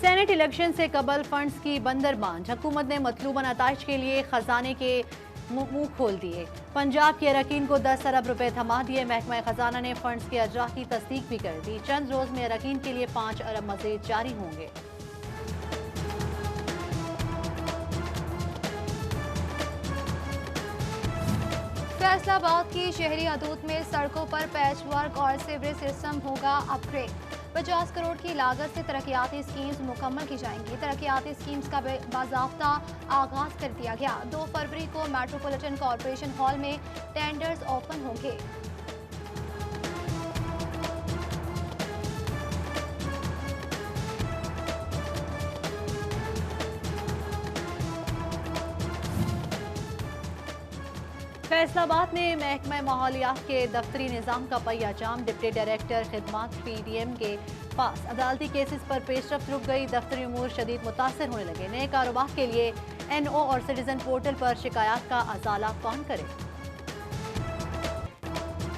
Senate election से कबल funds की बंदरबांट, हुकूमत ने मतलूबा नताइज के लिए खजाने के मुंह खोल दिए। पंजाब के अरकान को 10 अरब रुपए थमा दिए। महकमा खजाना ने फंड्स के अजरा की तस्दीक भी कर दी। चंद रोज में अरकान के लिए 5 अरब मजीद जारी होंगे। फैसलाबाद की शहरी हदूद में सड़कों पर पैचवर्क और सीवरेज सिस्टम होगा अपग्रेड। 50 करोड़ की लागत से तरक्याती स्कीम्स मुकम्मल की जाएंगी। तरक्याती स्कीम्स का बाज़ाब्ता आगाज कर दिया गया। 2 फरवरी को मेट्रोपॉलिटन कॉरपोरेशन हॉल में टेंडर्स ओपन होंगे। फैसलाबाद ने महकमा माहौलियात के दफ्तरी निज़ाम का पहिया जाम। डिप्टी डायरेक्टर खिदमात PDM के पास अदालती केसेस पर पेशरफ्त रुक गई। दफ्तरी उमूर शदीद मुतासर होने लगे। नए कारोबार के लिए NO और सिटीजन पोर्टल पर शिकायत का अजाला कौन करे।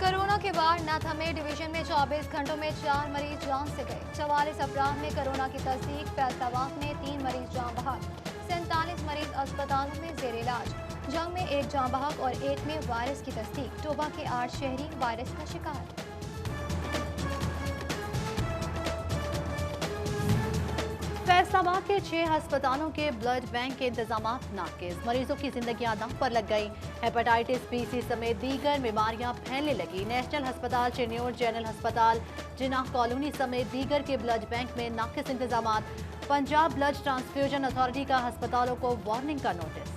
कोरोना के बाद न थमे डिवीजन में 24 घंटों में 4 मरीज जान से गए। 44 अफराद में कोरोना की तस्दीक। फैसलाबाद में 3 मरीज जान बहक। 47 मरीज अस्पतालों में जेर इलाज। जंग में 1 जान बहक और 1 में वायरस की तस्दीक। टोबा के 8 शहरी वायरस का शिकार। फैसलाबाद के 6 अस्पतालों के ब्लड बैंक के इंतजाम नाकिस। मरीजों की जिंदगियां दम पर लग गई। हेपेटाइटिस B, C समेत दीगर बीमारियां फैलने लगी। नेशनल अस्पताल चिन्योट, जनरल अस्पताल जिनाह कॉलोनी समेत दीगर के ब्लड बैंक में नाकिस इंतजाम। पंजाब ब्लड ट्रांसफ्यूजन अथॉरिटी का अस्पतालों को वार्निंग का नोटिस।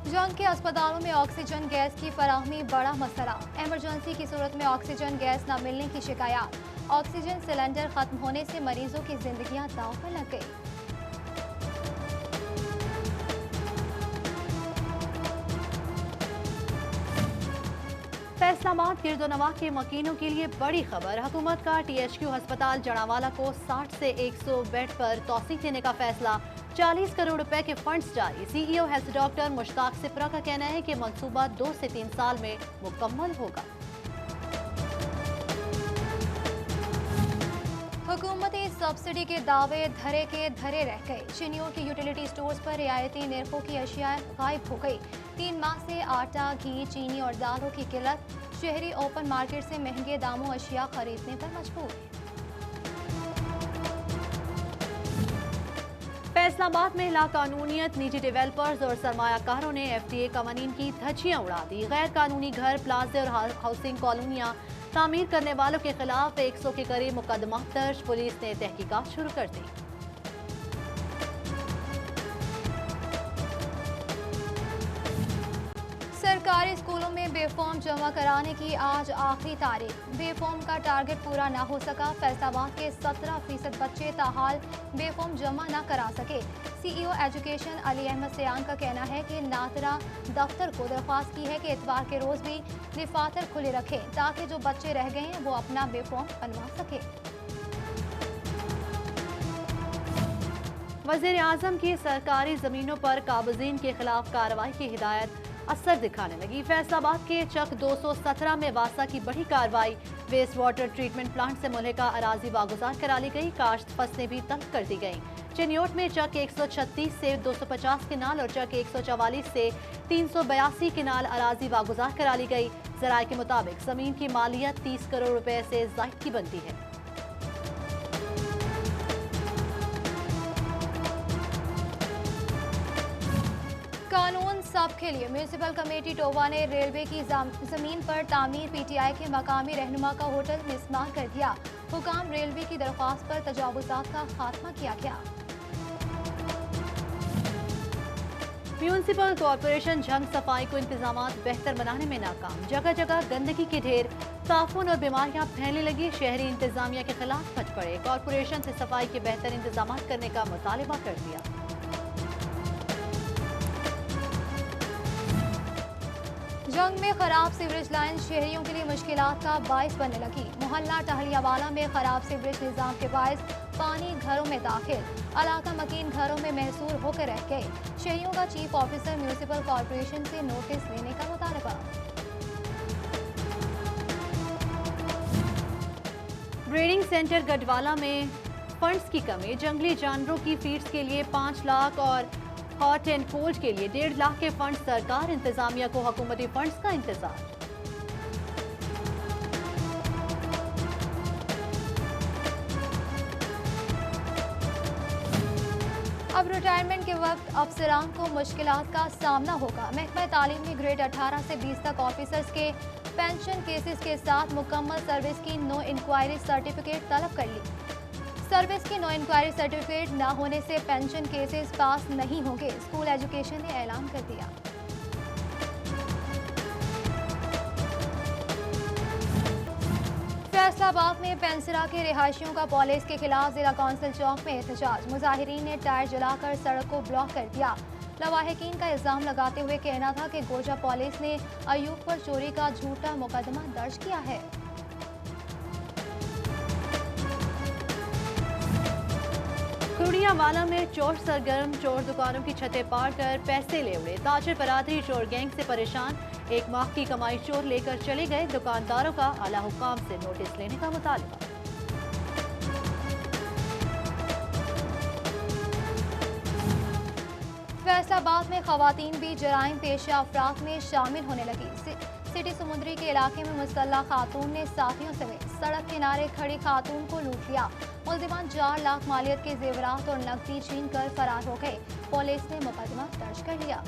जंग के अस्पतालों में ऑक्सीजन गैस की फराहमी बड़ा मसला। इमरजेंसी की सूरत में ऑक्सीजन गैस न मिलने की शिकायत। ऑक्सीजन सिलेंडर खत्म होने से मरीजों की जिंदगियां दांव पर लग गई। फैसलाबाद गिरदोनवा के मकीनों के लिए बड़ी खबर। हुकूमत का THQ अस्पताल जड़ावाला को 60 से 100 बेड पर तौसीक देने का फैसला। 40 करोड़ रुपए के फंड्स जारी। CEO health doctor Mushtaq Sipra का कहना है कि मंसूबा 2 से 3 साल में मुकम्मल होगा। हुकूमती सब्सिडी के दावे धरे के धरे रह गए। चिन्हियों के यूटिलिटी स्टोर्स पर रियायती निर्खों की अशिया गायब हो गई। 3 माह से आटा, घी, चीनी और दालों की किल्लत। शहरी ओपन मार्केट से महंगे दामों अशिया खरीदने पर मजबूर। फैसलाबाद में लाकानूनियत, निजी डेवलपर्स और सरमायाकारों ने FTA कवानीन की धज्जियां उड़ा दी। गैर कानूनी घर, प्लाजे और हाउसिंग कॉलोनियां तामीर करने वालों के खिलाफ 100 के करीब मुकदमा दर्ज। पुलिस ने तहकीकात शुरू कर दी। सरकारी स्कूलों में बेफॉर्म जमा कराने की आज आखिरी तारीख। बेफॉर्म का टारगेट पूरा ना हो सका। फैसलाबाद के 17% बच्चे ताहाल बेफॉर्म जमा ना करा सके। CEO एजुकेशन अली अहमद सयान का कहना है कि नातरा दफ्तर को दरख्वास्त की है कि इतवार के रोज भी दफातर खुले रखें ताकि जो बच्चे रह गए हैं वो अपना बेफॉर्म बनवा सके। वज़ीर आज़म की सरकारी जमीनों पर काबज़ीन के खिलाफ कार्रवाई की हिदायत असर दिखाने लगी। फैसलाबाद के चक 217 में वासा की बड़ी कार्रवाई। वेस्ट वाटर ट्रीटमेंट प्लांट से मुल्हिका अराजी वागुजार करा ली गई। काश्त फसलें भी तल्ख कर दी गई। चिन्योट में चक 136 से 250 किनाल और चक 144 से 382 किनाल अराजी वागुजार करा ली गई। ज़राए के मुताबिक जमीन की मालियत 30 करोड़ रुपए से ज़ायद की बनती है। कानून सब के लिए म्यूनिसिपल कमेटी टोबा ने रेलवे की जमीन पर तामीर PTI के मकामी रहनुमा का होटल मिसमार कर दिया। हुकाम रेलवे की दरख्वास्त पर तजावुजात का खात्मा किया गया। म्यूनिसिपल कॉरपोरेशन जंग सफाई को इंतजामात बेहतर बनाने में नाकाम। जगह जगह गंदगी के ढेर, ताफून और बीमारियां फैलने लगी। शहरी इंतजामिया के खिलाफ फट पड़े। कॉरपोरेशन से सफाई के बेहतर इंतजाम करने का मुतालबा कर दिया। जंग में खराब सीवरेज लाइन शहरियों के लिए मुश्किलात का बायस बनने लगी। मोहल्ला टहलियावाला में खराब सीवरेज निजाम के बायस पानी घरों में दाखिल। इलाका मकीन घरों में महसूर होकर रह गए। शहरियों का चीफ ऑफिसर म्यूनिसिपल कॉरपोरेशन से नोटिस लेने का मुतालबा। ब्रीडिंग सेंटर गढ़वाला में फंड्स की कमी, जंगली जानवरों की फीड्स के लिए 5 लाख और हॉट एंड कोल्ड के लिए 1.5 लाख के फंड सरकार, इंतजामिया को हुकूमती फंड्स का इंतजार। अब रिटायरमेंट के वक्त अफसरान को मुश्किलात का सामना होगा। महकमा तालीम ने ग्रेड 18 से 20 तक ऑफिसर्स के पेंशन केसेस के साथ मुकम्मल सर्विस की नो इंक्वायरी सर्टिफिकेट तलब कर ली। सर्विस की नो इंक्वायरी सर्टिफिकेट न होने से पेंशन केसेस पास नहीं होंगे, स्कूल एजुकेशन ने ऐलान कर दिया। फैसलाबाद में पेंसरा के रिहायशियों का पुलिस के खिलाफ जिला कौंसिल चौक में एहतजाज। मुजाहिरीन ने टायर जलाकर सड़क को ब्लॉक कर दिया। लवाहिकीन का इल्जाम लगाते हुए कहना था कि गोजा पुलिस ने अयूब पर चोरी का झूठा मुकदमा दर्ज किया है। कुड़ियावाला में चोर सरगर्म, चोर दुकानों की छतें पार कर पैसे ले उड़े। ताजिर बरादरी चोर गैंग से परेशान, 1 माह की कमाई चोर लेकर चले गए। दुकानदारों का आला हुकाम से नोटिस लेने का मुतालबा। फैसलाबाद में खवातीन भी जराइम पेशा अफराद में शामिल होने लगी। सिटी समुद्री के इलाके में मुसल्लह खातून ने साथियों समेत सड़क किनारे खड़ी खातून को लूट लिया। मुल्जिमान 4 लाख मालियत के जेवरात और नकदी छीन कर फरार हो गए। पुलिस ने मुकदमा दर्ज कर लिया।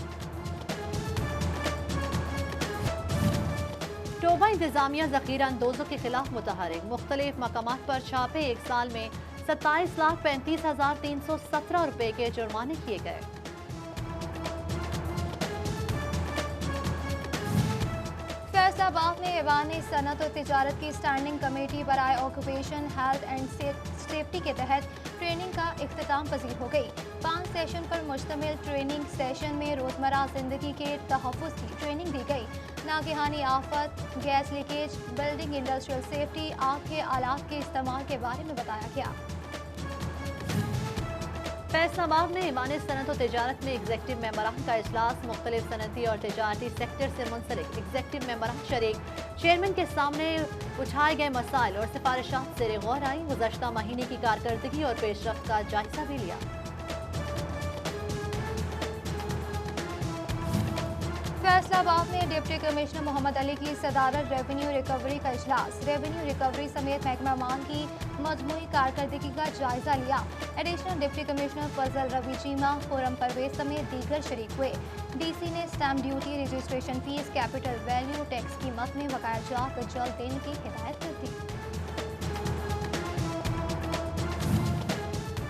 टोबा इंतजामिया जखीरा अंदोजों के खिलाफ मुतहरिक, मुख्तलिफ मकामात पर छापे। 1 साल में 27,35,317 रुपए के जुर्माने किए गए। फैसलाबाद में ऐवान सनत और तिजारत की स्टैंडिंग कमेटी बराए ऑक्यूपेशन हेल्थ एंड सेफ्टी के तहत ट्रेनिंग का इख्तिताम पजीर हो गई। 5 सेशन पर मुश्तमिल ट्रेनिंग सेशन में रोजमर्रा जिंदगी के तहफ़्फ़ुज़ की ट्रेनिंग दी गई। नागहानी आफत, gas leakage, building industrial safety, आग के आलात के इस्तेमाल के बारे में बताया गया। फैसलाबाद में ईमान सनत और तिजारत में एग्जेक्टिव मेंबरान का इजलास। मुख्तलिफ सनती और तिजारती सेक्टर से मुंसलिक एग्जेक्टिव मेंबरान शरीक। चेयरमैन के सामने उठाए गए मसाइल और सिफारिशात ज़ेर गौर आई। गुज़श्ता महीने की कारकर्दगी और पेशरफ्त का जायजा भी लिया। फैसलाबाद में डिप्टी कमिश्नर मोहम्मद अली की सदारत रेवेन्यू रिकवरी का इजलास। रेवेन्यू रिकवरी समेत महकमा मान की मजमूई कारकर्दगी का जायजा लिया। एडिशनल डिप्टी कमिश्नर फजल रवि चीमा, खुरम परवेज समेत दीगर शरीक हुए। डीसी ने stamp duty, registration fees, capital value tax कीमत में बकाया जात जल्द देने की हिदायत कर दी।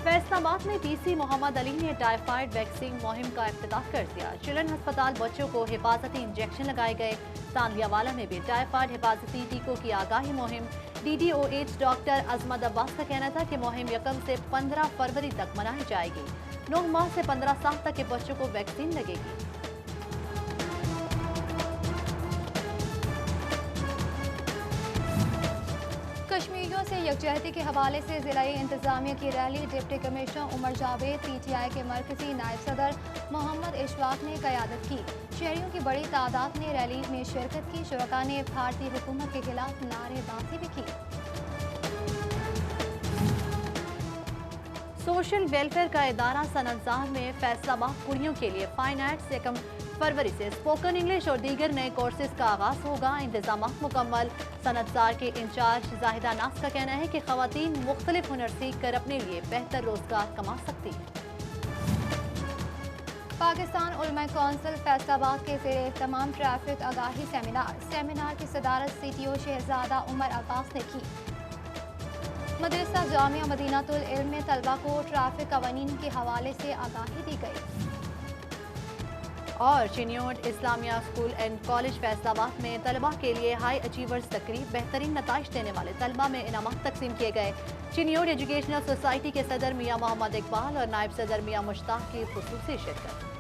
फैसलाबाद में डीसी मोहम्मद अली ने टाइफाइड वैक्सीन मुहिम का इफ्तिताह कर दिया। चिल्ड्रन अस्पताल बच्चों को हिफाजती इंजेक्शन लगाए गए। तांदियावाला में भी टाइफाइड हिफाजती टीकों की आगाही मुहिम। DDOH डॉक्टर अजमत अब्बास का कहना था कि मुहिम 1 से 15 फरवरी तक मनाई जाएगी। 9 माह से 15 साल तक के बच्चों को वैक्सीन लगेगी। कश्मीरियों से यकजहती के हवाले से जिलाई इंतजामिया की रैली। Deputy commissioner Umar Javed, PTI के मरकजी नायब सदर मोहम्मद इशफाक ने क़यादत की। शहरियों की बड़ी तादाद ने रैली में शिरकत की। शुरका ने भारतीय हुकूमत के खिलाफ नारेबाजी भी की। सोशल वेलफेयर का इदारा सनतजार में फैसलाबाद कुड़ियों के लिए फाइन आर्ट्स 1 फरवरी से स्पोकन इंग्लिश और दीगर नए कोर्सेज का आगाज होगा। इंतजाम मुकम्मल। सनतजार के इंचार्ज जाहिदा नास का कहना है कि खवातीन मुख्तलिफ हुनर सीख कर अपने लिए बेहतर रोजगार कमा सकती है। पाकिस्तान उलमा कौंसिल फैसलाबाद के ज़ेरे तमाम ट्रैफिक आगाही सेमिनार की सदारत CTO शहजादा उमर अब्बास ने की। मदरसा जामिया मदीनातुल इल्म में तलबा को ट्रैफिक कवानीन के हवाले से आगाही दी गई। और Chiniot Islamia school and college Faisalabad में तलबा के लिए हाई अचीवर्स तकरीब। बेहतरीन नताइज देने वाले तलबा में इनामात तकसीम किए गए। चिन्योट एजुकेशनल सोसाइटी के सदर मियाँ मोहम्मद इकबाल और नायब सदर मियाँ मुश्ताक की खुसूसी शिरकत।